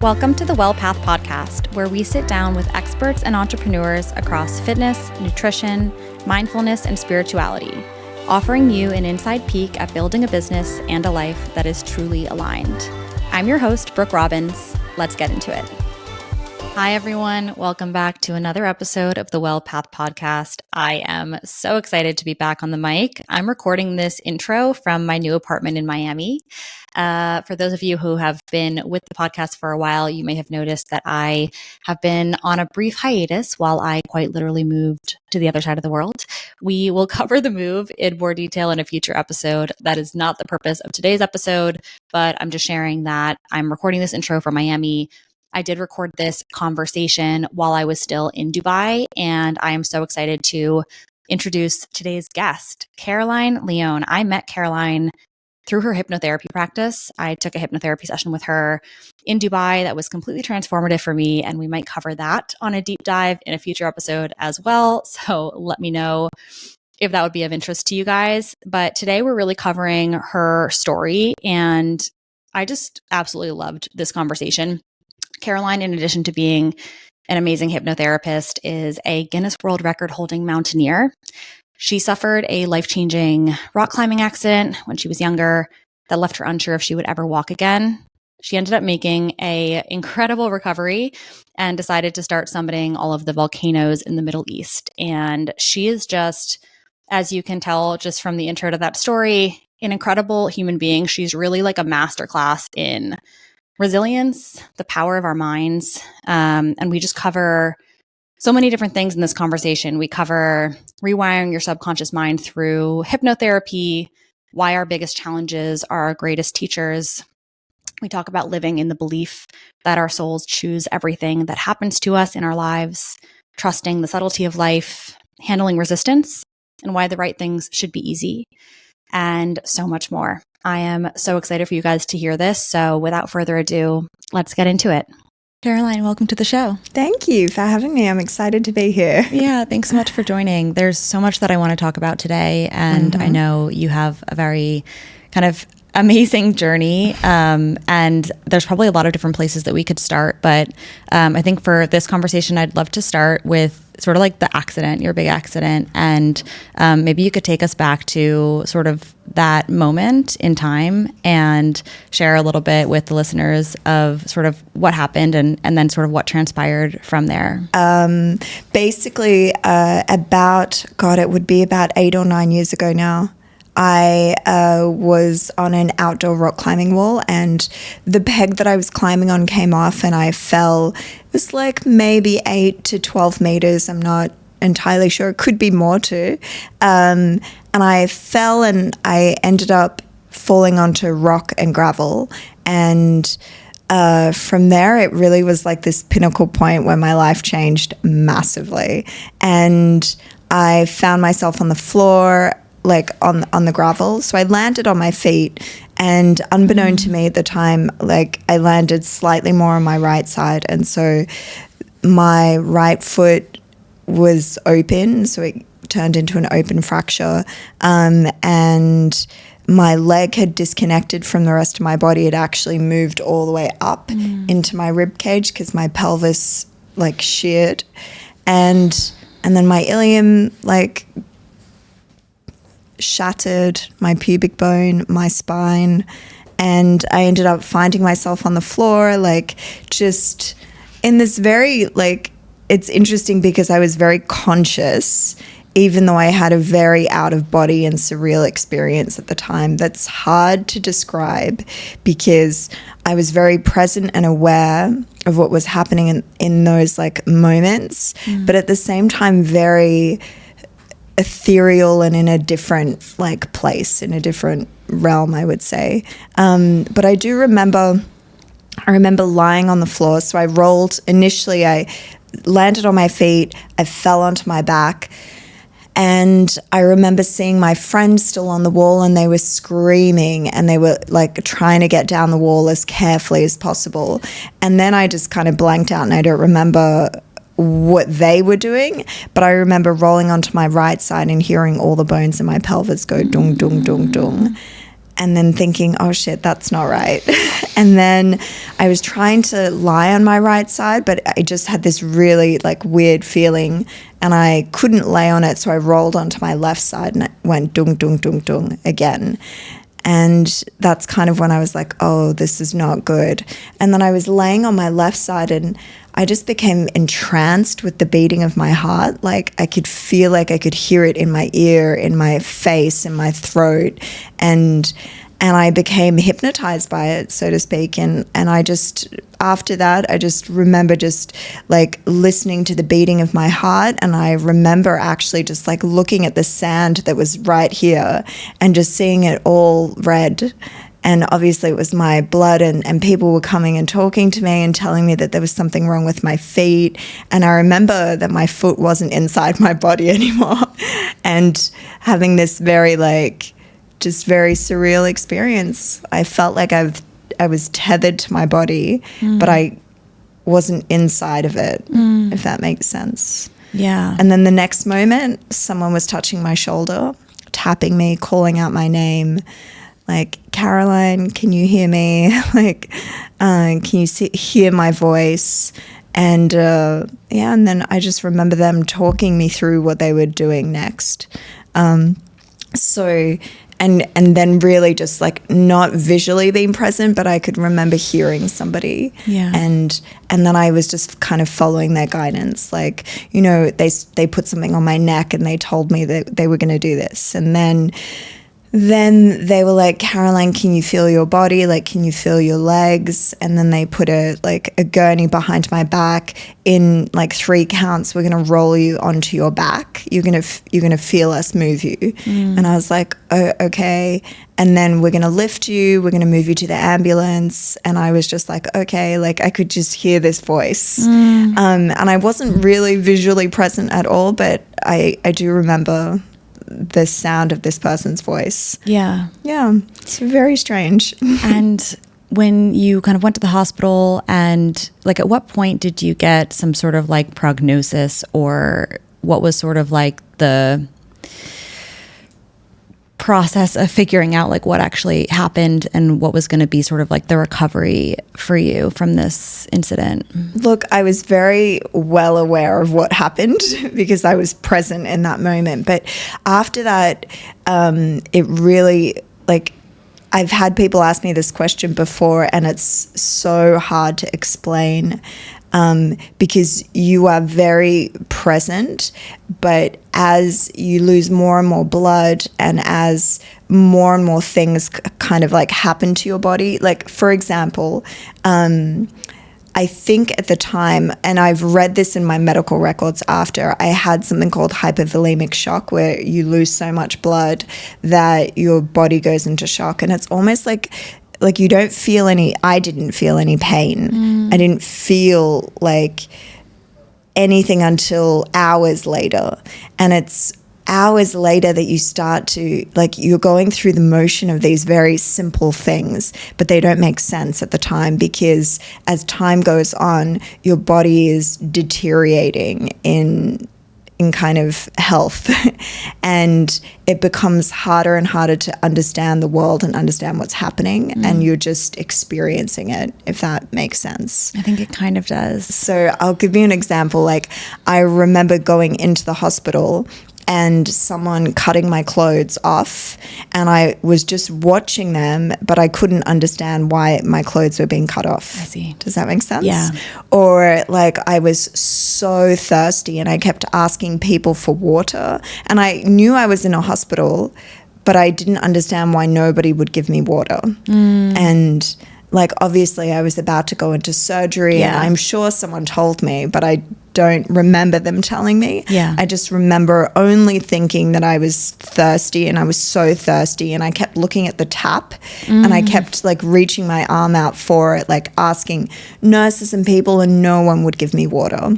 Welcome to the Well Path podcast, where we sit down with experts and entrepreneurs across fitness, nutrition, mindfulness, and spirituality, offering you an inside peek at building a business and a life that is truly aligned. I'm your host, Brooke Robbins. Let's get into it. Hi, everyone. Welcome back to another episode of the Well Path podcast. I am so excited to be back on the mic. I'm recording this intro from my new apartment in Miami. For those of you who have been with the podcast for a while, you may have noticed that I have been on a brief hiatus while I quite literally moved to the other side of the world. We will cover the move in more detail in a future episode. That is not the purpose of today's episode, but I'm just sharing that I'm recording this intro from Miami. I did record this conversation while I was still in Dubai, and I am so excited to introduce today's guest, Caroline Leone. I met Caroline through her hypnotherapy practice. I took a hypnotherapy session with her in Dubai that was completely transformative for me, and we might cover that on a deep dive in a future episode as well. So let me know if that would be of interest to you guys. But today we're really covering her story, and I just absolutely loved this conversation. Caroline, in addition to being an amazing hypnotherapist, is a Guinness World Record holding mountaineer. She suffered a life-changing rock climbing accident when she was younger that left her unsure if she would ever walk again. She ended up making an incredible recovery and decided to start summiting all of the volcanoes in the Middle East. And she is just, as you can tell just from the intro to that story, an incredible human being. She's really like a masterclass in resilience, the power of our minds. And we just cover so many different things in this conversation. We cover rewiring your subconscious mind through hypnotherapy, why our biggest challenges are our greatest teachers. We talk about living in the belief that our souls choose everything that happens to us in our lives, trusting the subtlety of life, handling resistance, and why the right things should be easy, and so much more. I am so excited for you guys to hear this. So without further ado, let's get into it. Caroline, welcome to the show. Thank you for having me. I'm excited to be here. Yeah, thanks so much for joining. There's so much that I want to talk about today. And I know you have a very kind of amazing journey. And there's probably a lot of different places that we could start. But I think for this conversation, I'd love to start with sort of like the accident, your big accident. And maybe you could take us back to sort of that moment in time and share a little bit with the listeners of sort of what happened and then sort of what transpired from there. Basically, it would be about 8 or 9 years ago now. I was on an outdoor rock climbing wall, and the peg that I was climbing on came off and I fell. It was like maybe 8 to 12 meters. I'm not entirely sure. It could be more too. And I fell and I ended up falling onto rock and gravel. And from there, it really was like this pinnacle point where my life changed massively. And I found myself on the floor, like on the gravel. So I landed on my feet, and unbeknown to me at the time, like I landed slightly more on my right side. And so my right foot was open. So it turned into an open fracture. And my leg had disconnected from the rest of my body. It actually moved all the way up into my rib cage because my pelvis like sheared. And then my ilium like shattered, my pubic bone, my spine, and I ended up finding myself on the floor, like just in this very, like, it's interesting because I was very conscious, even though I had a very out of body and surreal experience at the time. That's hard to describe because I was very present and aware of what was happening in those like moments, but at the same time very ethereal and in a different like place, in a different realm, I would say. But I remember lying on the floor. So I rolled. Initially, I landed on my feet. I fell onto my back. And I remember seeing my friends still on the wall, and they were screaming and they were like trying to get down the wall as carefully as possible. And then I just kind of blanked out and I don't remember what they were doing, but I remember rolling onto my right side and hearing all the bones in my pelvis go dung, dung, dung, dung. and then thinking, oh shit, that's not right. And then I was trying to lie on my right side, but I just had this really like weird feeling and I couldn't lay on it. So I rolled onto my left side and it went dung, dung, dung, dung again. And that's kind of when I was like, oh, this is not good. And then I was laying on my left side and I just became entranced with the beating of my heart. Like I could feel like I could hear it in my ear, in my face, in my throat. And I became hypnotized by it, so to speak. And I just, after that, I just remember just like listening to the beating of my heart. And I remember actually just like looking at the sand that was right here and just seeing it all red. And obviously it was my blood and people were coming and talking to me and telling me that there was something wrong with my feet. And I remember that my foot wasn't inside my body anymore and having this very like, just very surreal experience. I felt like I was tethered to my body, but I wasn't inside of it, if that makes sense. Yeah. And then the next moment, someone was touching my shoulder, tapping me, calling out my name, like, Caroline, can you hear me? Like, can you hear my voice? And and then I just remember them talking me through what they were doing next. And then really just like not visually being present, but I could remember hearing somebody. Yeah. And then I was just kind of following their guidance. Like, you know, they put something on my neck and they told me that they were going to do this. And then they were like, Caroline, can you feel your body? Like, can you feel your legs? And then they put a gurney behind my back. In like 3 counts, we're going to roll you onto your back. You're going to feel us move you. And I was like, oh, okay. And then we're going to lift you. We're going to move you to the ambulance. And I was just like, okay, like I could just hear this voice. And I wasn't really visually present at all, but I do remember the sound of this person's voice. Yeah. Yeah. It's very strange. And when you kind of went to the hospital and like at what point did you get some sort of like prognosis, or what was sort of like the process of figuring out like what actually happened and what was going to be sort of like the recovery for you from this incident? Look, I was very well aware of what happened because I was present in that moment. But after that, it really, like, I've had people ask me this question before and it's so hard to explain because you are very present, but as you lose more and more blood and as more and more things kind of like happen to your body, like for example, I think at the time, and I've read this in my medical records after, I had something called hypovolemic shock where you lose so much blood that your body goes into shock. And it's almost like you don't feel any, I didn't feel any pain. I didn't feel like anything until hours later. And it's hours later that you start to, like, you're going through the motion of these very simple things, but they don't make sense at the time because as time goes on, your body is deteriorating in kind of health and it becomes harder and harder to understand the world and understand what's happening and you're just experiencing it, if that makes sense. I think it kind of does. So I'll give you an example. Like, I remember going into the hospital and someone cutting my clothes off and I was just watching them, but I couldn't understand why my clothes were being cut off. I see. Does that make sense? Yeah. Or like I was so thirsty and I kept asking people for water and I knew I was in a hospital, but I didn't understand why nobody would give me water. And like, obviously I was about to go into surgery and I'm sure someone told me, but I don't remember them telling me. Yeah. I just remember only thinking that I was thirsty and I was so thirsty and I kept looking at the tap and I kept like reaching my arm out for it, like asking nurses and people and no one would give me water.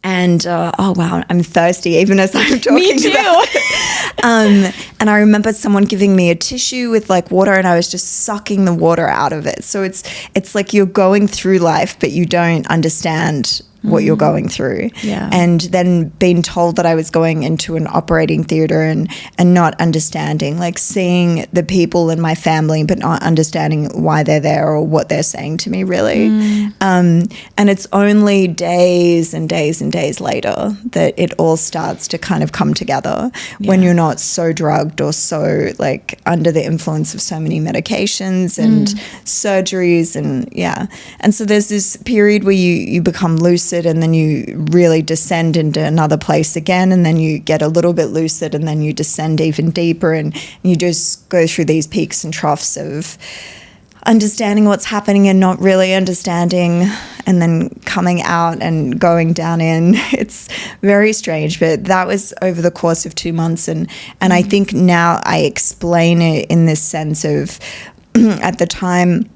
And oh wow, I'm thirsty even as I'm talking Me too. about it. And I remember someone giving me a tissue with like water and I was just sucking the water out of it. So it's like you're going through life, but you don't understand what you're going through. Yeah. And then being told that I was going into an operating theater and not understanding, like seeing the people in my family but not understanding why they're there or what they're saying to me, really. And it's only days and days and days later that it all starts to kind of come together when you're not so drugged or so like under the influence of so many medications and surgeries and so there's this period where you become lucid and then you really descend into another place again, and then you get a little bit lucid and then you descend even deeper, and you just go through these peaks and troughs of understanding what's happening and not really understanding, and then coming out and going down in. It's very strange, but that was over the course of 2 months, and I think now I explain it in this sense of at the time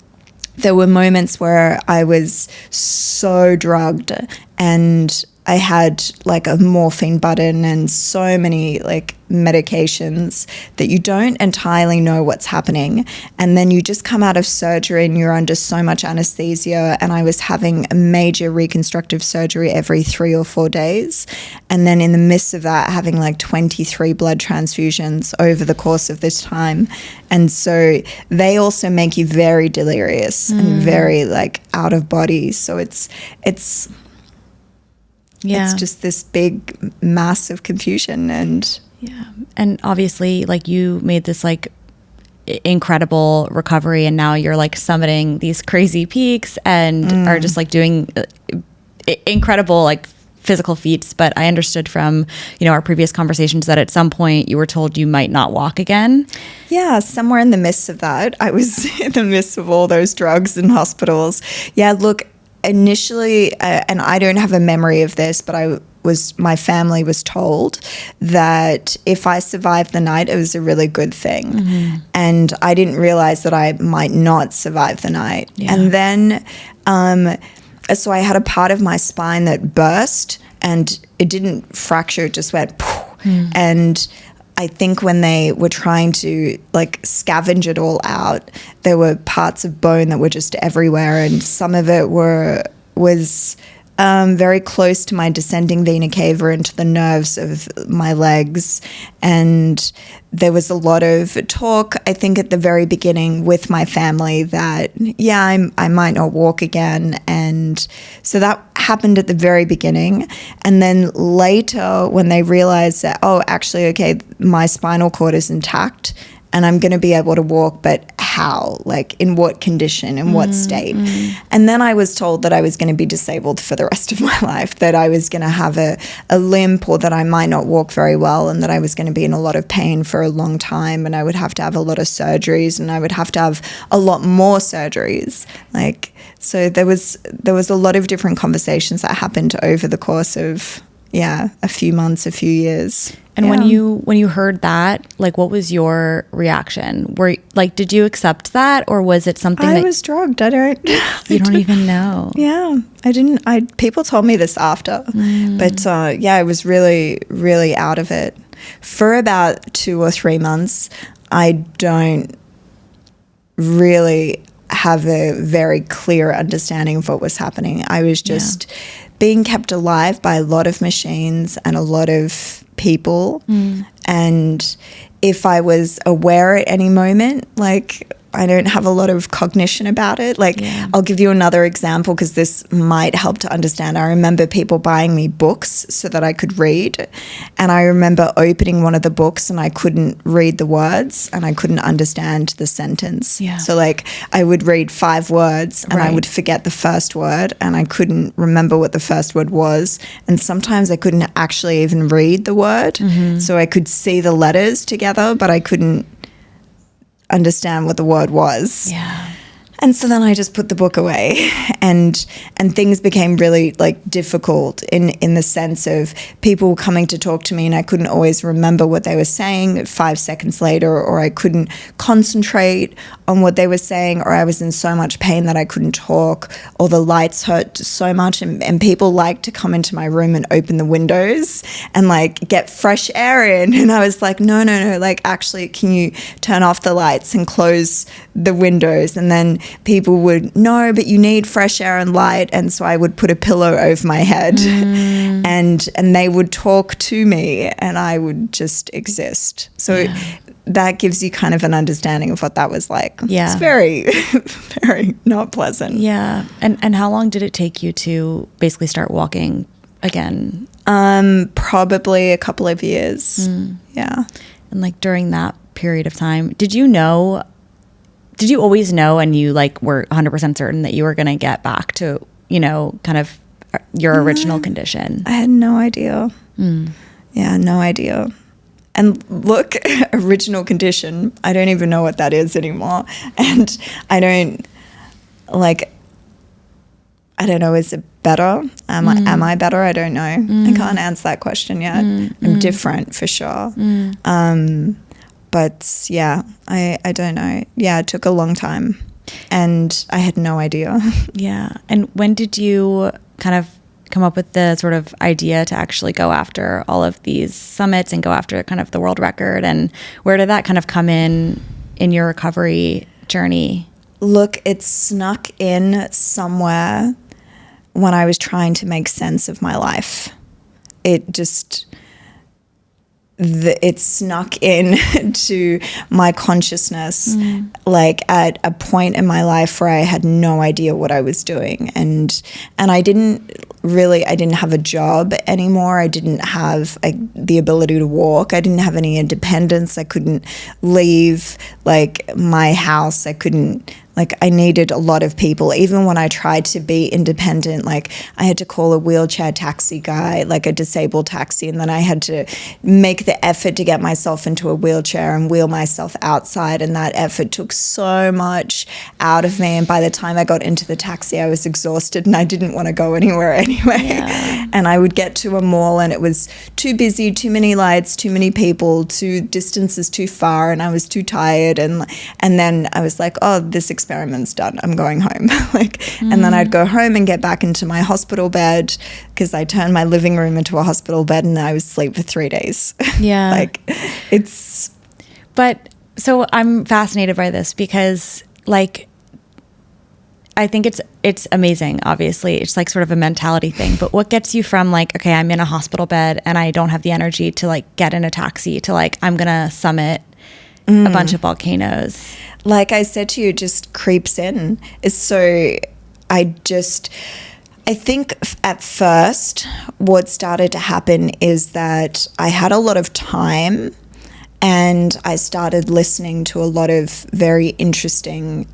there were moments where I was so drugged and I had like a morphine button and so many like medications that you don't entirely know what's happening. And then you just come out of surgery and you're under so much anesthesia. And I was having a major reconstructive surgery every 3 or 4 days. And then in the midst of that, having like 23 blood transfusions over the course of this time. And so they also make you very delirious and very like out of body. So it's just this big mass of confusion. And obviously like you made this like incredible recovery, and now you're like summiting these crazy peaks and are just like doing incredible like physical feats. But I understood from, our previous conversations that at some point you were told you might not walk again. Yeah, somewhere in the midst of that, I was in the midst of all those drugs and hospitals. Yeah, look, initially, and I don't have a memory of this, but my family was told that if I survived the night, it was a really good thing. And I didn't realize that I might not survive the night. Yeah. And then, so I had a part of my spine that burst, and it didn't fracture, it just went poof. And I think when they were trying to like scavenge it all out, there were parts of bone that were just everywhere, and some of it was very close to my descending vena cava into the nerves of my legs. And there was a lot of talk, I think, at the very beginning with my family that, I might not walk again. And so that happened at the very beginning. And then later when they realized that, actually, okay, my spinal cord is intact and I'm going to be able to walk, but how? Like, in what condition, in what state? And then I was told that I was going to be disabled for the rest of my life, that I was going to have a limp, or that I might not walk very well, and that I was going to be in a lot of pain for a long time, and I would have to have a lot of surgeries, and I would have to have a lot more surgeries. Like, so there was a lot of different conversations that happened over the course of, a few months, a few years. And when you heard that, like, what was your reaction? Did you accept that, or was it something I was drugged? I don't. You don't even know. Yeah, I didn't. People told me this after, but I was really, really out of it for about 2 or 3 months. I don't really have a very clear understanding of what was happening. I was just being kept alive by a lot of machines and a lot of people. And if I was aware at any moment, like, I don't have a lot of cognition about it. Like, I'll give you another example because this might help to understand. I remember people buying me books so that I could read. And I remember opening one of the books and I couldn't read the words and I couldn't understand the sentence. Yeah. So like I would read 5 words and I would forget the first word and I couldn't remember what the first word was. And sometimes I couldn't actually even read the word. So I could see the letters together, but I couldn't understand what the word was. Yeah. And so then I just put the book away, and things became really like difficult in the sense of people coming to talk to me and I couldn't always remember what they were saying 5 seconds later, or I couldn't concentrate on what they were saying, or I was in so much pain that I couldn't talk, or the lights hurt so much, and people like to come into my room and open the windows and like get fresh air in, and I was like, no, like, actually, can you turn off the lights and close the windows? And then people would, no, but you need fresh air and light. And so I would put a pillow over my head and they would talk to me and I would just exist. So that gives you kind of an understanding of what that was like. Yeah. It's very, very not pleasant. Yeah. And how long did it take you to basically start walking again? Probably a couple of years. Yeah. And like during that period of time, did you always know and you like were 100% certain that you were going to get back to, kind of your original condition? I had no idea. Yeah, no idea. And look, original condition, I don't even know what that is anymore. And I don't know, is it better? Am I better? I don't know. I can't answer that question yet. I'm different for sure. But yeah, I don't know. Yeah, it took a long time and I had no idea. Yeah. And when did you kind of come up with the sort of idea to actually go after all of these summits and go after kind of the world record? And where did that kind of come in your recovery journey? Look, it snuck in somewhere when I was trying to make sense of my life. It snuck in to my consciousness, like at a point in my life where I had no idea what I was doing. And I didn't have a job anymore. I didn't have the ability to walk. I didn't have any independence. I couldn't leave like my house. I needed a lot of people. Even when I tried to be independent, like I had to call a wheelchair taxi guy, like a disabled taxi, and then I had to make the effort to get myself into a wheelchair and wheel myself outside, and that effort took so much out of me. And by the time I got into the taxi, I was exhausted and I didn't want to go anywhere anyway. Yeah. And I would get to a mall and it was too busy, too many lights, too many people, distances too far, and I was too tired. And then I was like, oh, this experiment's done. I'm going home. And then I'd go home and get back into my hospital bed because I turned my living room into a hospital bed and I would sleep for 3 days. Yeah. But so I'm fascinated by this because I think it's amazing. Obviously, it's like sort of a mentality thing. But what gets you from okay, I'm in a hospital bed and I don't have the energy to get in a taxi to I'm gonna summit a bunch of volcanoes? Like I said to you, just creeps in. I think at first what started to happen is that I had a lot of time and I started listening to a lot of very interesting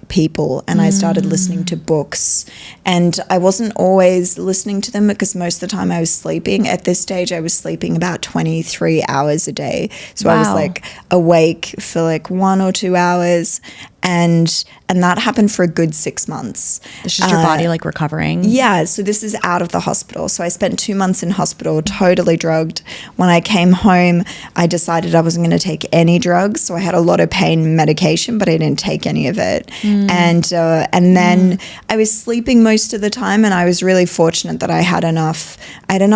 people, and I started listening to books, and I wasn't always listening to them because most of the time I was sleeping. At this stage I was sleeping about 23 hours a day, so wow. I was awake for 1 or 2 hours, and that happened for a good 6 months. This is your body recovering? Yeah, so this is out of the hospital. So I spent 2 months in hospital, totally drugged. When I came home, I decided I wasn't going to take any drugs, so I had a lot of pain medication, but I didn't take any of it. And then I was sleeping most of the time, and I was really fortunate that I had enough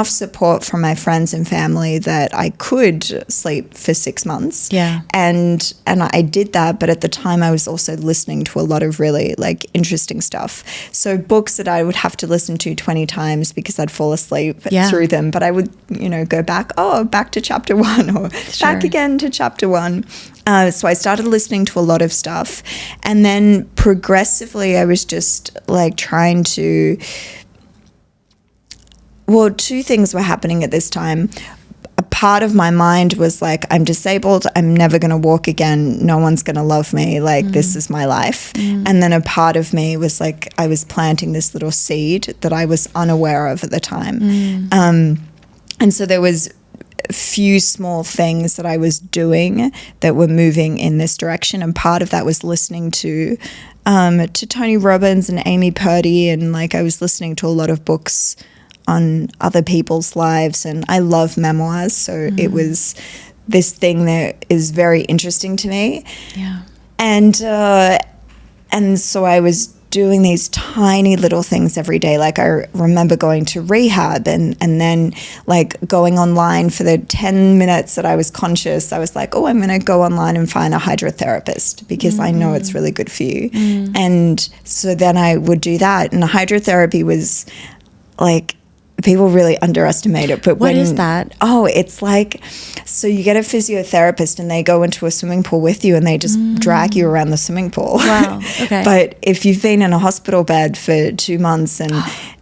support from my friends and family that I could sleep for 6 months. Yeah. And I did that, but at the time I was also listening to a lot of really interesting stuff. So books that I would have to listen to 20 times because I'd fall asleep through them, but I would, go back to chapter 1 or back again to chapter 1. So I started listening to a lot of stuff, and then progressively I was just trying to, two things were happening at this time. A part of my mind was I'm disabled, I'm never going to walk again, no one's going to love me, this is my life. And then a part of me was I was planting this little seed that I was unaware of at the time. And so there was a few small things that I was doing that were moving in this direction, and part of that was listening to Tony Robbins and Amy Purdy, and I was listening to a lot of books on other people's lives, and I love memoirs, so it was this thing that is very interesting to me. Yeah. And so I was doing these tiny little things every day. Like I remember going to rehab and then like going online for the 10 minutes that I was conscious. I was like, oh, I'm going to go online and find a hydrotherapist because I know it's really good for you. And so then I would do that. And hydrotherapy was like, people really underestimate it. But what is that? Oh, it's like, so you get a physiotherapist and they go into a swimming pool with you and they just drag you around the swimming pool. Wow. Okay. But if you've been in a hospital bed for 2 months and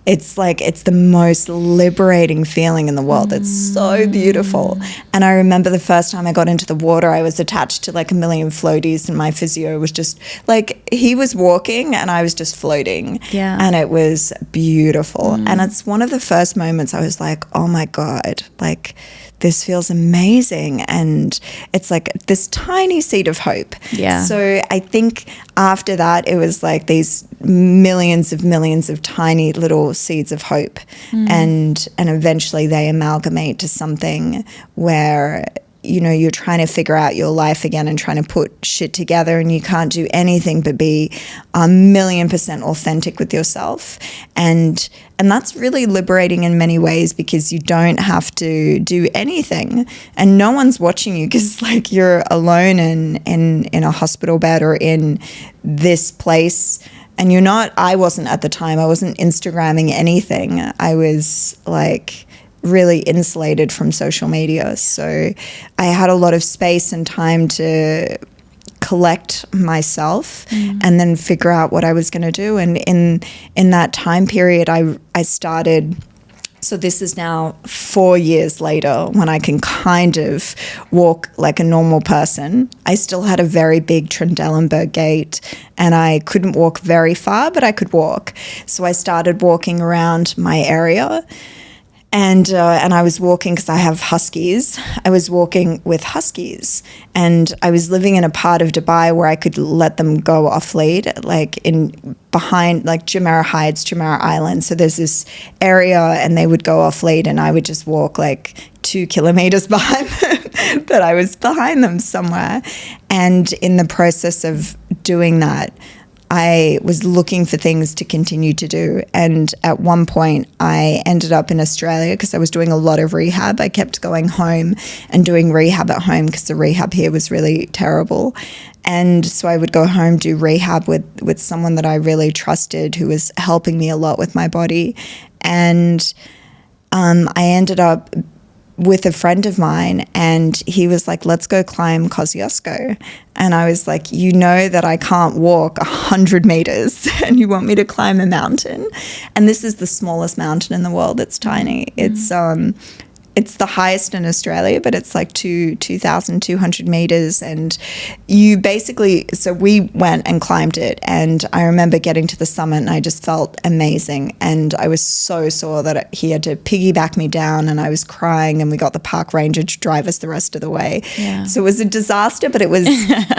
it's like, it's the most liberating feeling in the world. It's so beautiful. And I remember the first time I got into the water, I was attached to like a million floaties and my physio was just like, he was walking and I was just floating. Yeah. And it was beautiful. And it's one of the first moments I was like, oh my God, like this feels amazing. And it's like this tiny seed of hope. Yeah. So I think after that, it was like these millions of tiny little seeds of hope. And eventually they amalgamate to something where, you know, you're trying to figure out your life again and trying to put shit together and you can't do anything but be 1,000,000% authentic with yourself. And that's really liberating in many ways because you don't have to do anything and no one's watching you because like you're alone in a hospital bed or in this place. And you're not, I wasn't at the time, I wasn't Instagramming anything. I was like really insulated from social media. So I had a lot of space and time to collect myself and then figure out what I was going to do. And in that time period, I started, so this is now 4 years later when I can kind of walk like a normal person. I still had a very big Trendelenburg gait and I couldn't walk very far, but I could walk. So I started walking around my area. And I was walking because I have huskies. I was walking with huskies, and I was living in a part of Dubai where I could let them go off lead, like in behind like Jumeirah Heights, Jumeirah Island. So there's this area, and they would go off lead, and I would just walk like 2 kilometers behind them, but I was behind them somewhere. And in the process of doing that, I was looking for things to continue to do. And at one point I ended up in Australia because I was doing a lot of rehab. I kept going home and doing rehab at home because the rehab here was really terrible. And so I would go home, do rehab with someone that I really trusted who was helping me a lot with my body. And I ended up with a friend of mine and he was like, let's go climb Kosciuszko. And I was like, you know that I can't walk 100 meters and you want me to climb a mountain? And this is the smallest mountain in the world. It's tiny. It's the highest in Australia, but it's like 2,200 meters. And you basically, so we went and climbed it. And I remember getting to the summit and I just felt amazing. And I was so sore that he had to piggyback me down and I was crying and we got the park ranger to drive us the rest of the way. Yeah. So it was a disaster, but it was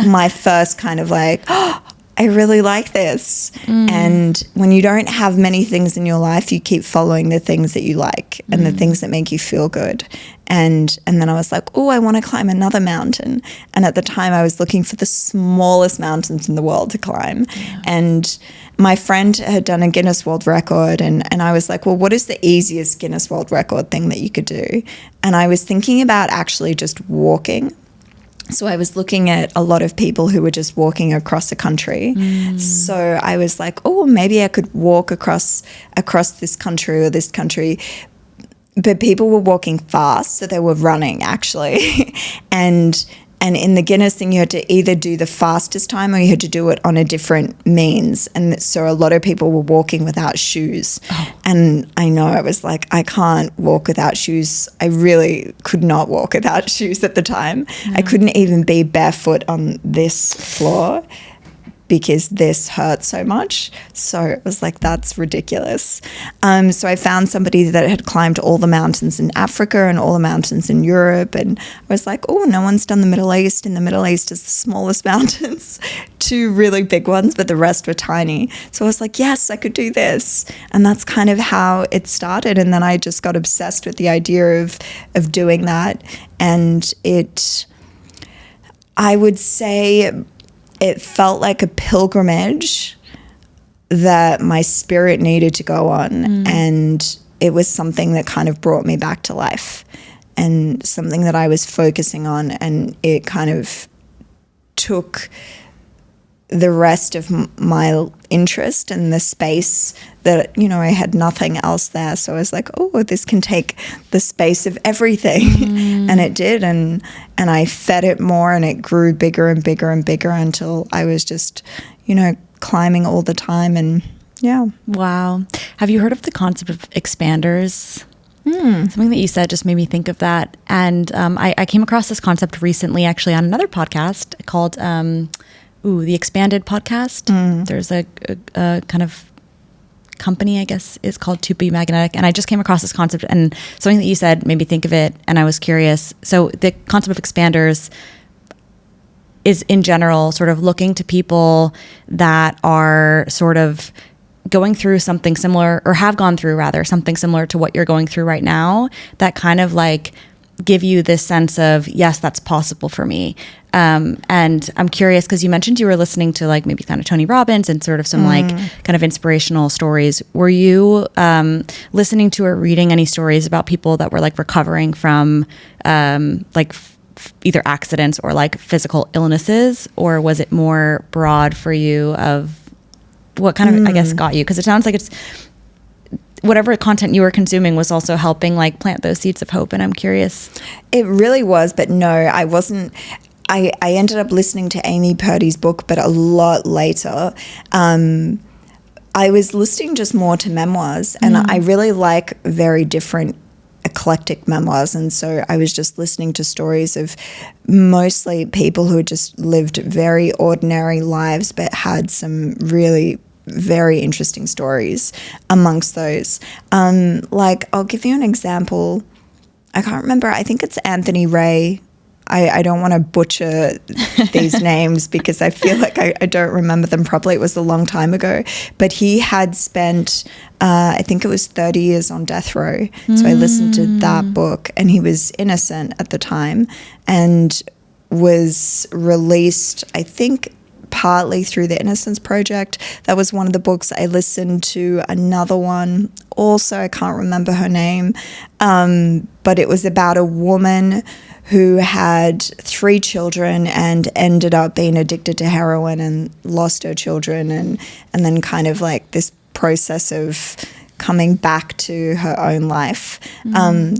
my first kind of like, oh, I really like this. And when you don't have many things in your life, you keep following the things that you like and the things that make you feel good. And then I was like, oh, I want to climb another mountain. And at the time I was looking for the smallest mountains in the world to climb. Yeah. And my friend had done a Guinness World Record and I was like, well, what is the easiest Guinness World Record thing that you could do? And I was thinking about actually just walking. So I was looking at a lot of people who were just walking across the country. So I was like, oh, maybe I could walk across this country or this country. But people were walking fast, so they were running actually. And in the Guinness thing, you had to either do the fastest time or you had to do it on a different means. And so a lot of people were walking without shoes. Oh. And I know I was like, I can't walk without shoes. I really could not walk without shoes at the time. No. I couldn't even be barefoot on this floor because this hurt so much. So it was like, that's ridiculous. So I found somebody that had climbed all the mountains in Africa and all the mountains in Europe. And I was like, oh, no one's done the Middle East. And the Middle East is the smallest mountains, 2 really big ones, but the rest were tiny. So I was like, yes, I could do this. And that's kind of how it started. And then I just got obsessed with the idea of doing that. And I would say, it felt like a pilgrimage that my spirit needed to go on. And it was something that kind of brought me back to life and something that I was focusing on. And it kind of took the rest of my interest and the space that, you know, I had nothing else there. So I was like, oh, this can take the space of everything. And it did. And I fed it more, and it grew bigger and bigger and bigger until I was just, you know, climbing all the time. And yeah. Wow. Have you heard of the concept of expanders? Something that you said just made me think of that. And I came across this concept recently, actually, on another podcast called the Expanded Podcast. There's a kind of company, I guess, is called To Be Magnetic. And I just came across this concept, and something that you said made me think of it, and I was curious. So the concept of expanders is, in general, sort of looking to people that are sort of going through something similar, or have gone through, rather, something similar to what you're going through right now, that kind of like give you this sense of, yes, that's possible for me. And I'm curious, because you mentioned you were listening to like maybe kind of Tony Robbins and sort of some like kind of inspirational stories. Were you listening to or reading any stories about people that were like recovering from like either accidents or like physical illnesses, or was it more broad for you of what kind of, I guess, got you? Because it sounds like it's whatever content you were consuming was also helping like plant those seeds of hope. And I'm curious. It really was, but no, I wasn't. I ended up listening to Amy Purdy's book, but a lot later. I was listening just more to memoirs, and I really like very different eclectic memoirs. And so I was just listening to stories of mostly people who had just lived very ordinary lives, but had some really very interesting stories amongst those. Like, I'll give you an example. I can't remember. I think it's Anthony Ray. I don't want to butcher these names because I feel like I don't remember them properly. It was a long time ago. But he had spent, I think it was 30 years on death row. So I listened to that book, and he was innocent at the time and was released, I think, partly through the Innocence Project. That was one of the books. I listened to another one. Also, I can't remember her name, but it was about a woman who had 3 children and ended up being addicted to heroin and lost her children, and then kind of like this process of coming back to her own life.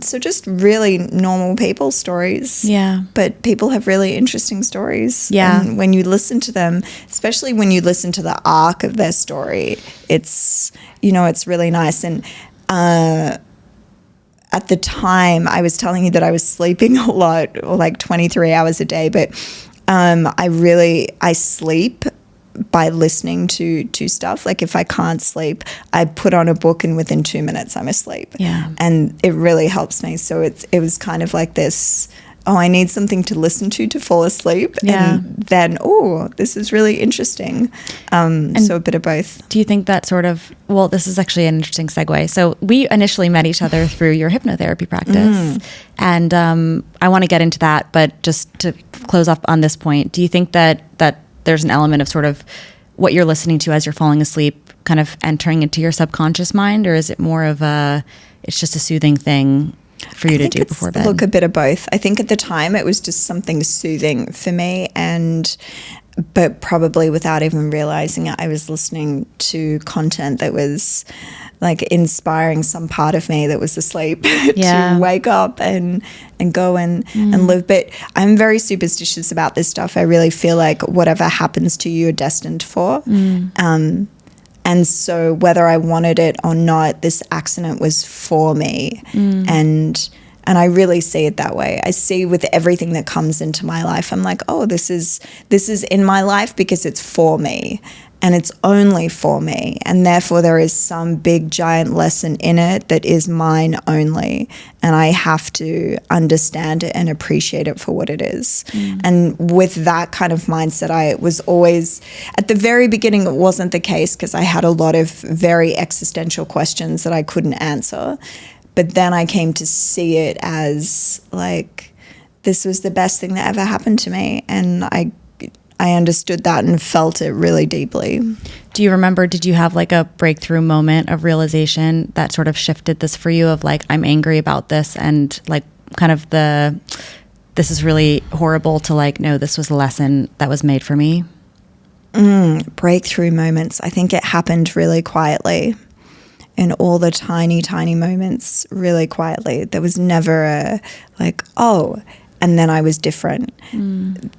So just really normal people stories. Yeah. But people have really interesting stories. Yeah. And when you listen to them, especially when you listen to the arc of their story, it's, you know, it's really nice. And at the time, I was telling you that I was sleeping a lot, or like 23 hours a day, but I sleep by listening to stuff. Like if I can't sleep, I put on a book, and within 2 minutes I'm asleep. Yeah. And it really helps me. So it was kind of like this, I need something to listen to fall asleep. Yeah. And then, this is really interesting. So a bit of both. Do you think that sort of, well, this is actually an interesting segue. So we initially met each other through your hypnotherapy practice. And I want to get into that, but just to close up on this point, do you think that there's an element of sort of what you're listening to as you're falling asleep kind of entering into your subconscious mind, or is it more of it's just a soothing thing for you to do before bed? Look, a bit of both. I think at the time it was just something soothing for me, but probably without even realizing it, I was listening to content that was like inspiring some part of me that was asleep to wake up and go and live. But I'm very superstitious about this stuff. I really feel like whatever happens to you, you're destined for. And so whether I wanted it or not, this accident was for me. And I really see it that way. I see with everything that comes into my life, I'm like, this is in my life because it's for me. And it's only for me. And therefore there is some big giant lesson in it that is mine only. And I have to understand it and appreciate it for what it is. And with that kind of mindset, I was always, at the very beginning, it wasn't the case because I had a lot of very existential questions that I couldn't answer. But then I came to see it as like, this was the best thing that ever happened to me. And I I understood that and felt it really deeply. Do you remember, did you have like a breakthrough moment of realization that sort of shifted this for you of like, I'm angry about this, and like kind of this is really horrible, to like, no, this was a lesson that was made for me? Breakthrough moments. I think it happened really quietly, in all the tiny, tiny moments, really quietly. There was never a like, oh, and then I was different.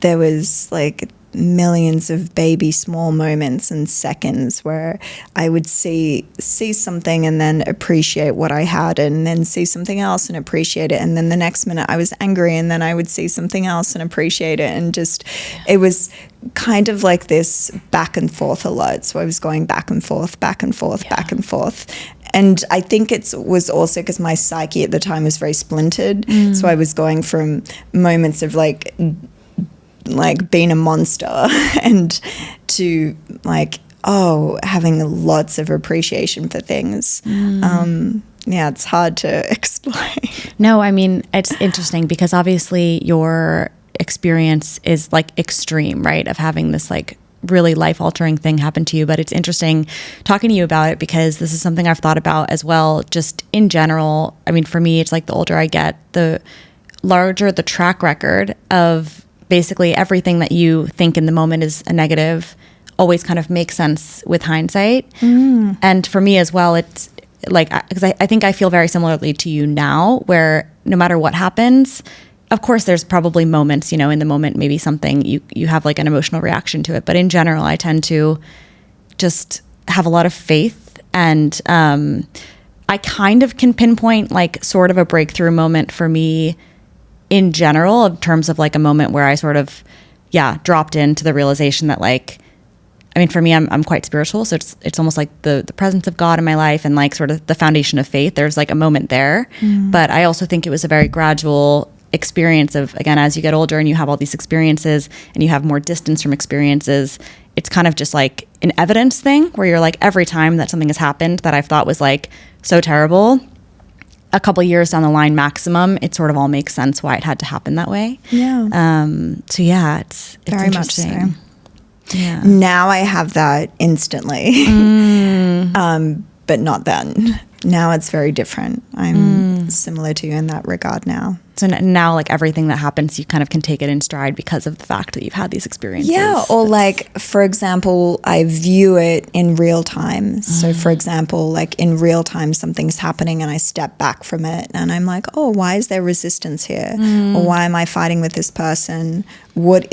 There was like millions of baby small moments and seconds where I would see something and then appreciate what I had, and then see something else and appreciate it, and then the next minute I was angry, and then I would see something else and appreciate it, and just it was kind of like this back and forth a lot. So I was going back and forth, back and forth, back and forth. And I think it was also because my psyche at the time was very splintered. So I was going from moments of like being a monster and to like, oh, having lots of appreciation for things. Yeah, it's hard to explain. No, I mean, it's interesting because obviously your experience is like extreme, right? Of having this like really life-altering thing happen to you. But it's interesting talking to you about it because this is something I've thought about as well, just in general. I mean, for me, it's like the older I get, the larger the track record of basically everything that you think in the moment is a negative always kind of makes sense with hindsight. And for me as well, it's like, because I think I feel very similarly to you now, where no matter what happens, of course, there's probably moments, in the moment, maybe something you have like an emotional reaction to it. But in general, I tend to just have a lot of faith, and I kind of can pinpoint like sort of a breakthrough moment for me in general, in terms of like a moment where I sort of, dropped into the realization that like, I mean, for me, I'm quite spiritual. So it's almost like the presence of God in my life and like sort of the foundation of faith. There's like a moment there. But I also think it was a very gradual experience of, again, as you get older and you have all these experiences and you have more distance from experiences, it's kind of just like an evidence thing where you're like, every time that something has happened that I've thought was like so terrible, a couple years down the line maximum, it sort of all makes sense why it had to happen that way. So yeah, it's very interesting. Much so. Yeah. Now I have that instantly, but not then. Now it's very different. I'm similar to you in that regard now. So now like everything that happens, you kind of can take it in stride because of the fact that you've had these experiences. Yeah, or like, for example, I view it in real time. So for example, like in real time, something's happening and I step back from it and I'm like, oh, why is there resistance here? Or why am I fighting with this person? What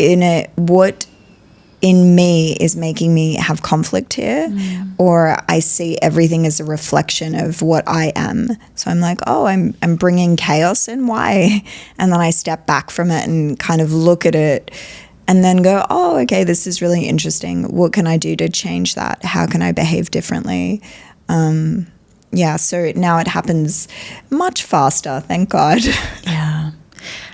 in me is making me have conflict here, or I see everything as a reflection of what I am. So I'm like, oh, I'm bringing chaos in. Why? And then I step back from it and kind of look at it and then go, oh, okay, this is really interesting. What can I do to change that? How can I behave differently? So now it happens much faster, thank God. Yeah.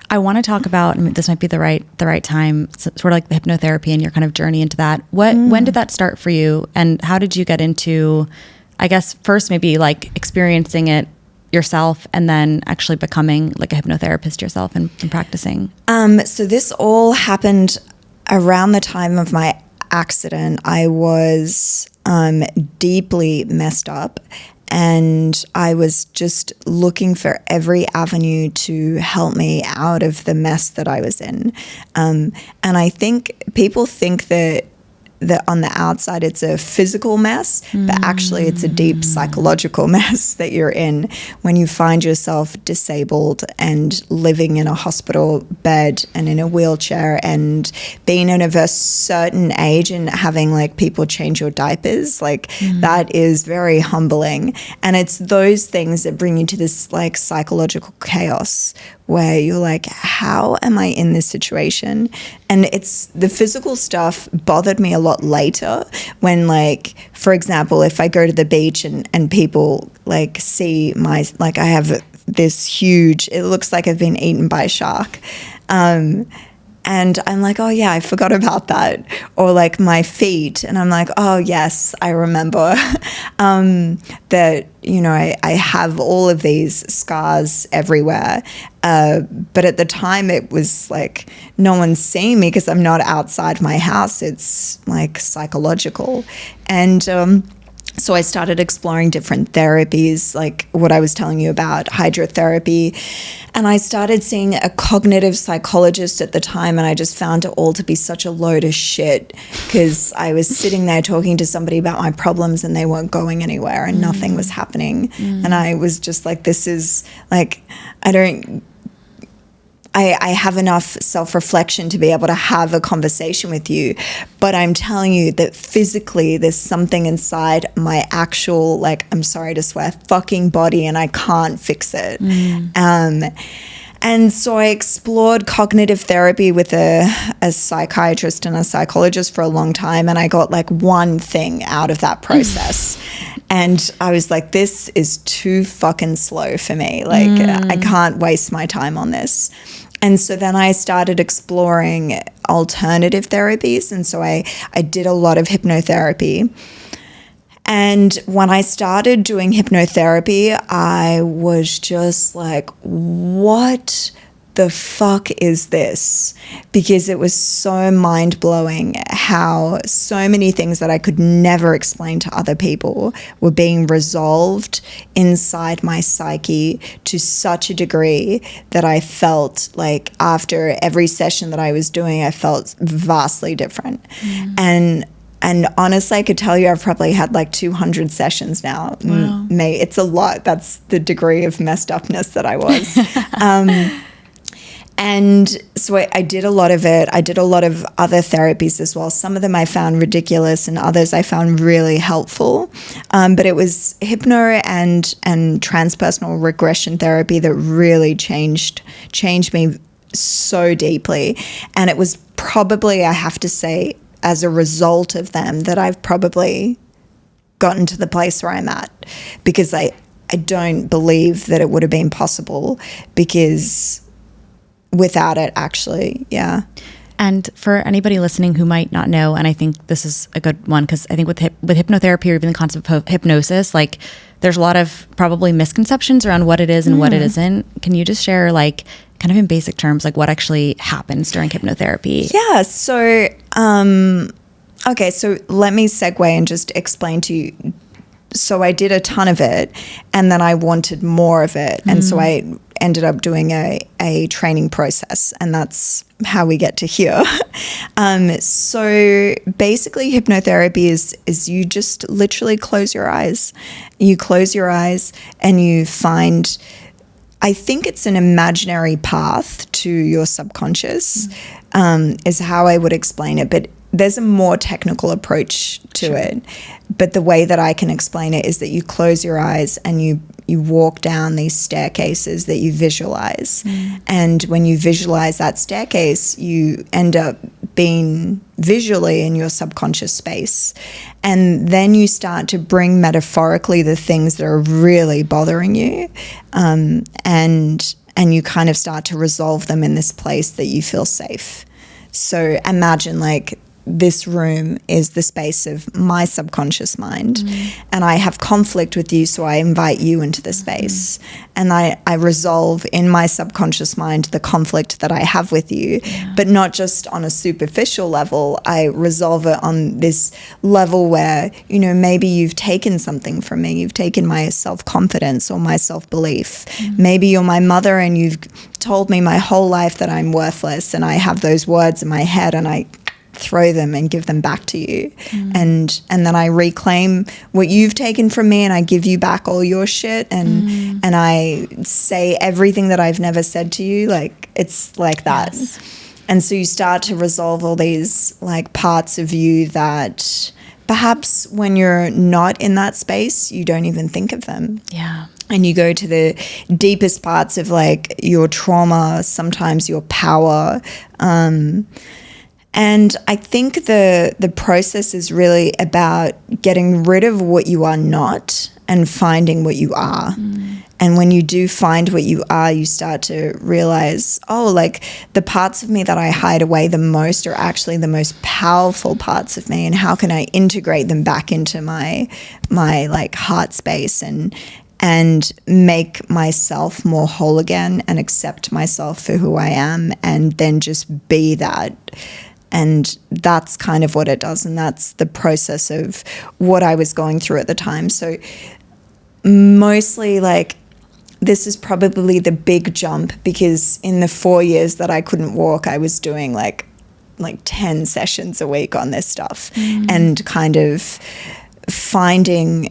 I want to talk about, this might be the right time, sort of like the hypnotherapy and your kind of journey into that. When did that start for you, and how did you get into, I guess, first maybe like experiencing it yourself and then actually becoming like a hypnotherapist yourself and practicing? So this all happened around the time of my accident. I was deeply messed up. And I was just looking for every avenue to help me out of the mess that I was in. And I think people think that on the outside it's a physical mess, but actually it's a deep psychological mess that you're in when you find yourself disabled and living in a hospital bed and in a wheelchair and being of a certain age and having like people change your diapers. Like that is very humbling. And it's those things that bring you to this like psychological chaos where you're like, how am I in this situation? And it's the physical stuff bothered me a lot later when, like, for example, if I go to the beach and people like see my, like I have this huge, it looks like I've been eaten by a shark. And I'm like, oh yeah, I forgot about that. Or like my feet. And I'm like, oh yes, I remember. that, you know, I have all of these scars everywhere. But at the time it was like no one's seeing me because I'm not outside my house. It's like psychological. And so I started exploring different therapies, like what I was telling you about, hydrotherapy. And I started seeing a cognitive psychologist at the time, and I just found it all to be such a load of shit because I was sitting there talking to somebody about my problems and they weren't going anywhere and nothing was happening. And I was just like, this is like, I have enough self-reflection to be able to have a conversation with you, but I'm telling you that physically there's something inside my actual, like, I'm sorry to swear, fucking body, and I can't fix it. And so I explored cognitive therapy with a psychiatrist and a psychologist for a long time, and I got like one thing out of that process. And I was like, this is too fucking slow for me. Like, I can't waste my time on this. And so then I started exploring alternative therapies. And so I did a lot of hypnotherapy. And when I started doing hypnotherapy, I was just like, what the fuck is this? Because it was so mind-blowing how so many things that I could never explain to other people were being resolved inside my psyche to such a degree that I felt like after every session that I was doing, I felt vastly different. And honestly, I could tell you I've probably had like 200 sessions now. Wow. It's a lot. That's the degree of messed upness that I was. And so I did a lot of it. I did a lot of other therapies as well. Some of them I found ridiculous and others I found really helpful. But it was hypno and transpersonal regression therapy that really changed me so deeply. And it was probably, I have to say, as a result of them that I've probably gotten to the place where I'm at, because I don't believe that it would have been possible because without it, actually, yeah. And for anybody listening who might not know, and I think this is a good one, because I think with hypnotherapy or even the concept of hypnosis, like there's a lot of probably misconceptions around what it is and what it isn't. Can you just share, like, kind of in basic terms, like what actually happens during hypnotherapy? Yeah. So, okay. So let me segue and just explain to you. So I did a ton of it and then I wanted more of it. And so I ended up doing a training process, and that's how we get to here. So basically hypnotherapy is you just literally close your eyes. You close your eyes and you find, I think it's an imaginary path to your subconscious, is how I would explain it. But there's a more technical approach to it. But the way that I can explain it is that you close your eyes and you walk down these staircases that you visualize. And when you visualize that staircase, you end up being visually in your subconscious space. And then you start to bring metaphorically the things that are really bothering you. And you kind of start to resolve them in this place that you feel safe. So imagine like this room is the space of my subconscious mind, and I have conflict with you, so I invite you into the space, and I resolve in my subconscious mind the conflict that I have with you, but not just on a superficial level. I resolve it on this level where, you know, maybe you've taken something from me. You've taken my self-confidence or my self-belief. Maybe you're my mother and you've told me my whole life that I'm worthless, and I have those words in my head and I throw them and give them back to you. And then I reclaim what you've taken from me and I give you back all your shit, and I say everything that I've never said to you. Like, it's like that. And so you start to resolve all these like parts of you that perhaps when you're not in that space, you don't even think of them. Yeah. And you go to the deepest parts of like your trauma, sometimes your power, and I think the process is really about getting rid of what you are not and finding what you are. And when you do find what you are, you start to realize, oh, like the parts of me that I hide away the most are actually the most powerful parts of me. And how can I integrate them back into my like heart space and make myself more whole again and accept myself for who I am, and then just be that. And that's kind of what it does. And that's the process of what I was going through at the time. So mostly like, this is probably the big jump, because in the 4 years that I couldn't walk, I was doing like 10 sessions a week on this stuff, and kind of finding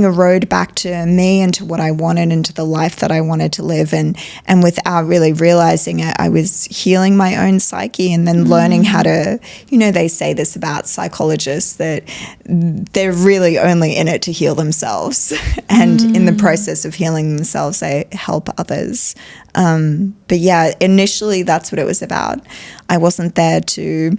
a road back to me and to what I wanted and to the life that I wanted to live. And without really realizing it, I was healing my own psyche, and then learning how to, they say this about psychologists, that they're really only in it to heal themselves. And in the process of healing themselves, they help others. But yeah, initially that's what it was about. I wasn't there to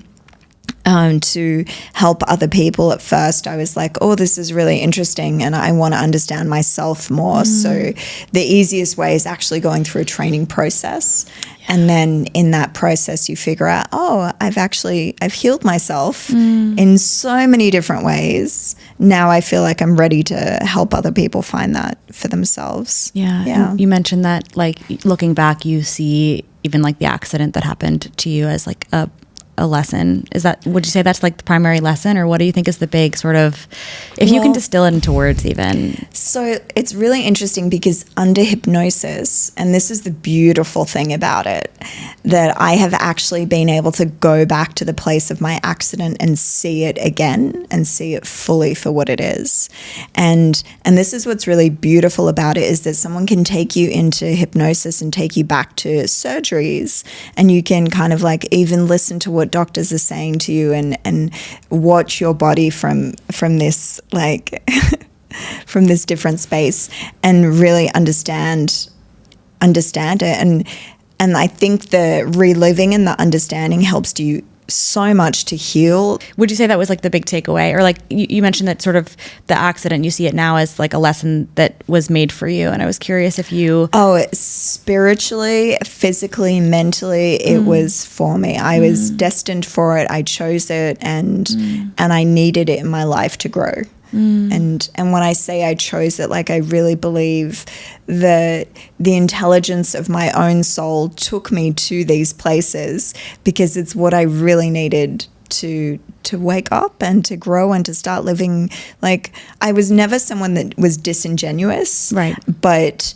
help other people at first. I was like, oh, this is really interesting and I want to understand myself more. So the easiest way is actually going through a training process. And then in that process, you figure out, oh, I've healed myself in so many different ways. Now I feel like I'm ready to help other people find that for themselves. Yeah. You mentioned that, like, looking back, you see even like the accident that happened to you as like a lesson. Would you say that's like the primary lesson, or what do you think is the big sort of, if you can distill it into words even? So it's really interesting, because under hypnosis, and this is the beautiful thing about it, that I have actually been able to go back to the place of my accident and see it again and see it fully for what it is. And this is what's really beautiful about it, is that someone can take you into hypnosis and take you back to surgeries, and you can kind of like even listen to what doctors are saying to you, and watch your body from this like from this different space, and really understand it. And I think the reliving and the understanding helps you so much to heal. Would you say that was like the big takeaway? Or like you mentioned that sort of the accident, you see it now as like a lesson that was made for you. And I was curious if you... Oh, spiritually, physically, mentally, it was for me. I was destined for it. I chose it, and I needed it in my life to grow. And when I say I chose it, like, I really believe that the intelligence of my own soul took me to these places, because it's what I really needed to wake up and to grow and to start living. Like, I was never someone that was disingenuous, right? But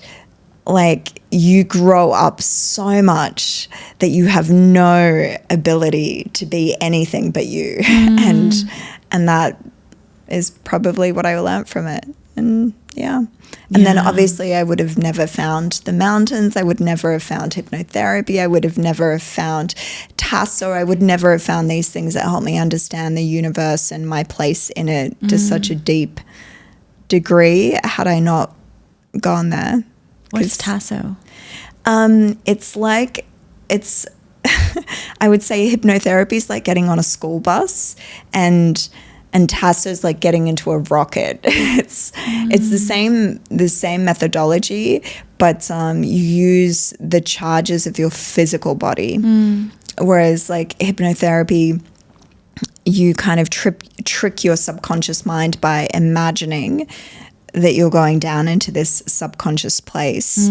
like, you grow up so much that you have no ability to be anything but you, and that is probably what I learned from it. And then obviously I would have never found the mountains. I would never have found hypnotherapy. I would have never have found Tasso. I would never have found these things that help me understand the universe and my place in it to such a deep degree had I not gone there. What's Tasso? It's I would say hypnotherapy is like getting on a school bus, and Tasso is like getting into a rocket. It's the same methodology, but you use the charges of your physical body. Whereas like hypnotherapy, you kind of trick your subconscious mind by imagining that you're going down into this subconscious place.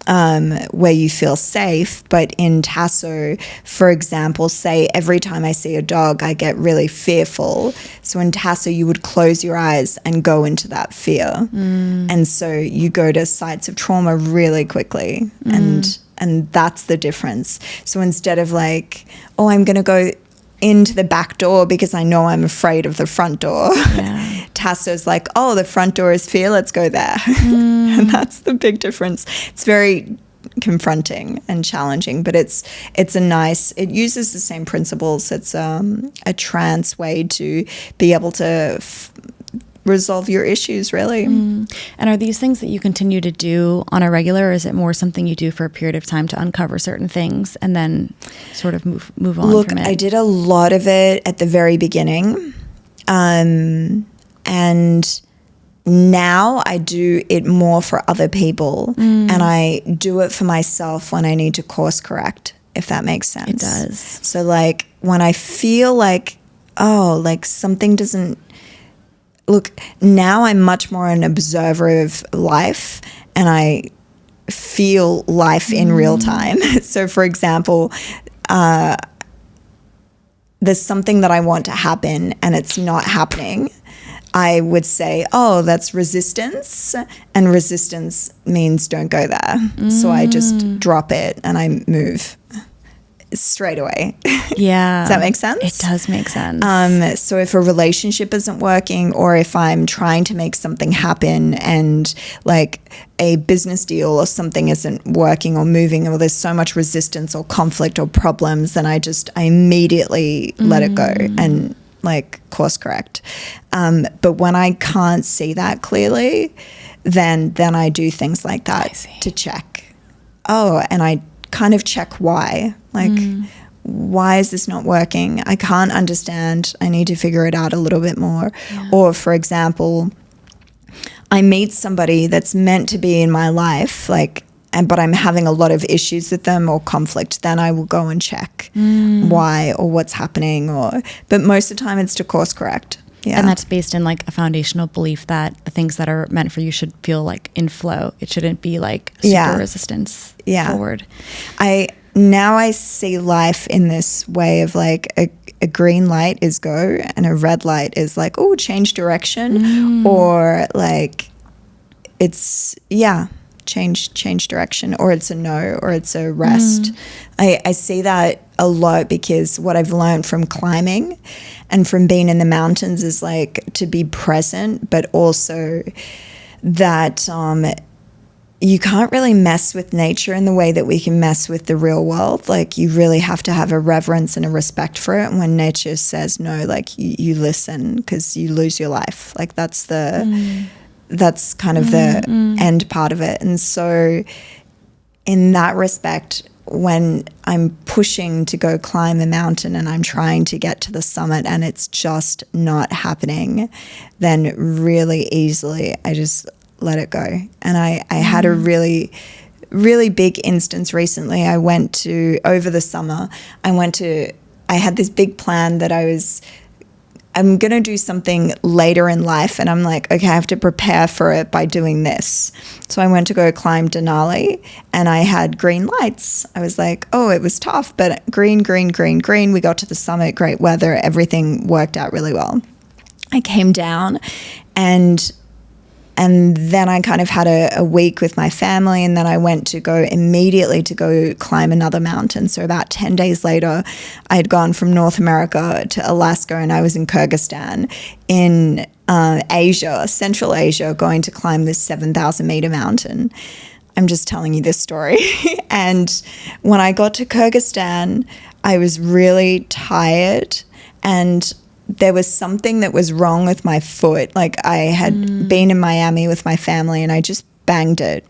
Where you feel safe. But in Tasso, for example, say every time I see a dog, I get really fearful. So in Tasso, you would close your eyes and go into that fear. And so you go to sites of trauma really quickly. And that's the difference. So instead of like, oh, I'm going to go into the back door because I know I'm afraid of the front door. Tasso's like, oh, the front door is fear, let's go there. And that's the big difference. It's very confronting and challenging, but it uses the same principles. It's a trance way to be able to resolve your issues, really. And are these things that you continue to do on a regular, or is it more something you do for a period of time to uncover certain things and then sort of move on from it? Look, I did a lot of it at the very beginning. And now I do it more for other people, and I do it for myself when I need to course correct, if that makes sense. It does. So like when I feel like, oh, like something doesn't look, now I'm much more an observer of life, and I feel life in real time. So for example, there's something that I want to happen and it's not happening. I would say, oh, that's resistance, and resistance means don't go there. So I just drop it and I move straight away. Yeah. Does that make sense? It does make sense. So if a relationship isn't working, or if I'm trying to make something happen and like a business deal or something isn't working or moving, or there's so much resistance or conflict or problems, then I immediately let it go and like course correct. But when I can't see that clearly, then I do things like that to check. Oh, and I kind of check why. Like, why is this not working? I can't understand. I need to figure it out a little bit more. Yeah. Or for example, I meet somebody that's meant to be in my life, like, but I'm having a lot of issues with them or conflict, then I will go and check why or what's happening. But most of the time it's to course correct. Yeah. And that's based in like a foundational belief that the things that are meant for you should feel like in flow. It shouldn't be like super resistance forward. Now I see life in this way of like a green light is go and a red light is like, oh, change direction, or like it's, change direction, or it's a no, or it's a rest. I see that a lot because what I've learned from climbing and from being in the mountains is like to be present, but also that you can't really mess with nature in the way that we can mess with the real world. Like you really have to have a reverence and a respect for it. And when nature says no, like you listen, because you lose your life. Like that's that's kind of the end part of it. And so in that respect, when I'm pushing to go climb a mountain and I'm trying to get to the summit and it's just not happening, then really easily I just let it go. And I had a really, really big instance recently. I went to, over the summer, I had this big plan that I'm going to do something later in life, and I'm like, okay, I have to prepare for it by doing this. So I went to go climb Denali, and I had green lights. I was like, oh, it was tough, but green. We got to the summit, great weather, everything worked out really well. I came down, and then I kind of had a week with my family, and then I went to go immediately to go climb another mountain. So about 10 days later, I had gone from North America to Alaska, and I was in Kyrgyzstan in Asia, Central Asia, going to climb this 7,000 meter mountain. I'm just telling you this story. And when I got to Kyrgyzstan, I was really tired, and there was something that was wrong with my foot. Like I had been in Miami with my family and I just banged it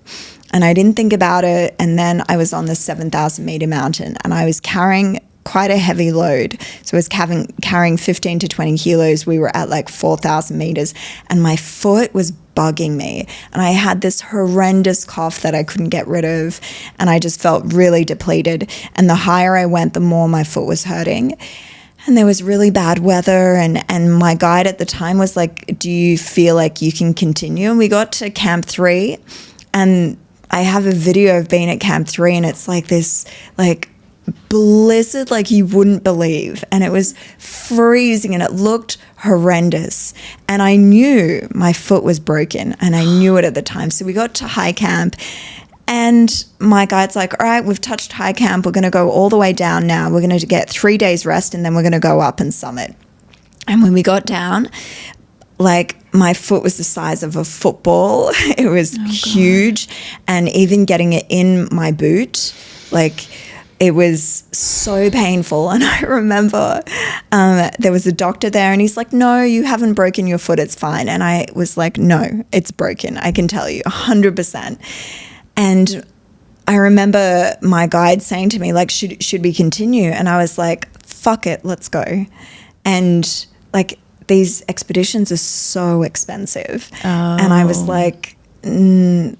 and I didn't think about it. And then I was on the 7,000 meter mountain and I was carrying quite a heavy load. So I was carrying 15 to 20 kilos. We were at like 4,000 meters and my foot was bugging me. And I had this horrendous cough that I couldn't get rid of. And I just felt really depleted. And the higher I went, the more my foot was hurting. And there was really bad weather, and my guide at the time was like, do you feel like you can continue? And we got to Camp 3, and I have a video of being at Camp 3, and it's like this like blizzard like you wouldn't believe. And it was freezing, and it looked horrendous. And I knew my foot was broken, and I knew it at the time. So we got to high camp, and my guide's like, all right, we've touched high camp. We're going to go all the way down now. We're going to get 3 days rest, and then we're going to go up and summit. And when we got down, like my foot was the size of a football. It was huge. And even getting it in my boot, like it was so painful. And I remember there was a doctor there and he's like, no, you haven't broken your foot. It's fine. And I was like, no, it's broken. I can tell you 100%. And I remember my guide saying to me, like, should we continue? And I was like, fuck it, let's go. And like these expeditions are so expensive. Oh. And I was like, I'm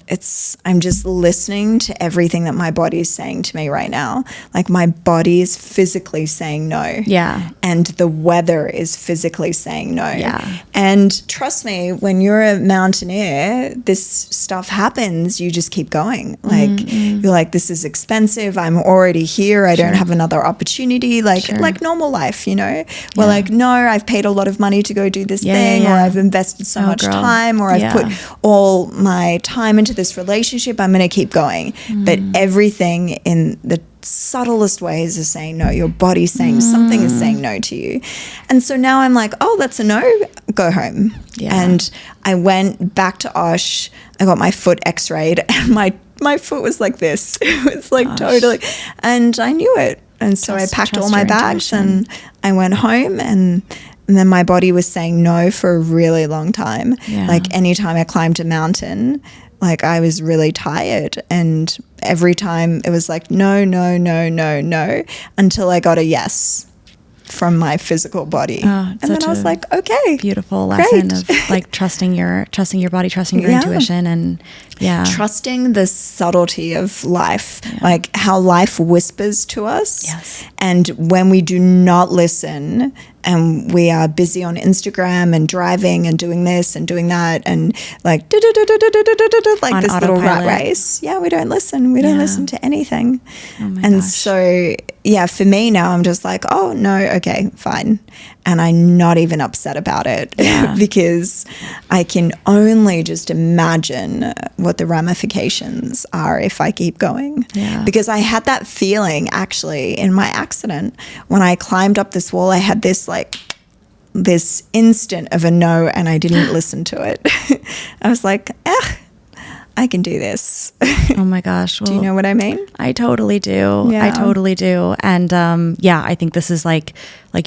just listening to everything that my body is saying to me right now. Like my body is physically saying no. Yeah. And the weather is physically saying no. Yeah. And trust me, when you're a mountaineer, this stuff happens, you just keep going. Like you're like, this is expensive. I'm already here. I don't have another opportunity. Like normal life, you know? We're like, no, I've paid a lot of money to go do this thing, or I've invested so much time, or I've put all my time into this relationship. I'm going to keep going. But everything in the subtlest ways is saying no. Your body's saying something is saying no to you. And so now I'm like, oh, that's a no. Go home. Yeah. And I went back to Osh. I got my foot x-rayed, and my foot was like this. It was like totally, and I knew it. And so I packed all my bags and I went home, and then my body was saying no for a really long time. Yeah. Like anytime I climbed a mountain, like I was really tired, and every time it was like no, no, no, no, no, until I got a yes from my physical body. And then I was like, okay, beautiful lesson of like trusting your body, trusting your intuition, and trusting the subtlety of life, like how life whispers to us. Yes. And when we do not listen, and we are busy on Instagram and driving and doing this and doing that, and like like this little rat race. Yeah, we don't listen. We don't listen to anything. Oh my and gosh. So for me now, I'm just like, oh no, okay, fine. And I'm not even upset about it because I can only just imagine what the ramifications are if I keep going. Yeah. Because I had that feeling actually in my accident when I climbed up this wall. I had this this instant of a no, and I didn't listen to it. I was like, I can do this. Oh my gosh. Well, do you know what I mean? I totally do. Yeah. I totally do. And I think this is like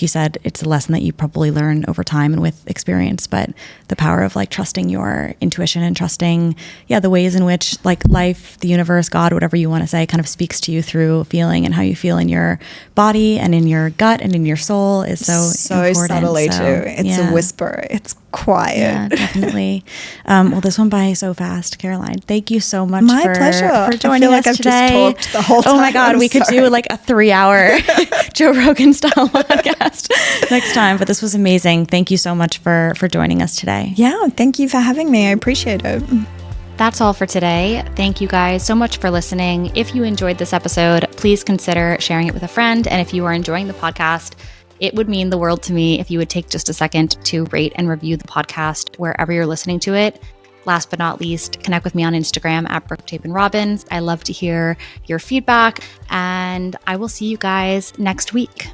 you said, it's a lesson that you probably learn over time and with experience, but the power of like trusting your intuition and trusting, the ways in which like life, the universe, God, whatever you want to say, kind of speaks to you through feeling and how you feel in your body and in your gut and in your soul is so important. Subtly too. It's a whisper. It's quiet. Yeah, definitely. Well, this went by so fast, Caroline. Thank you so much My pleasure. for joining us I've today. Just talked the whole time. Oh my God, we could do like a 3-hour Joe Rogan style podcast next time. But this was amazing. Thank you so much for joining us today. Yeah, thank you for having me. I appreciate it. That's all for today. Thank you guys so much for listening. If you enjoyed this episode, please consider sharing it with a friend. And if you are enjoying the podcast, it would mean the world to me if you would take just a second to rate and review the podcast wherever you're listening to it. Last but not least, connect with me on Instagram at BrookeTapinRobbins. I love to hear your feedback, and I will see you guys next week.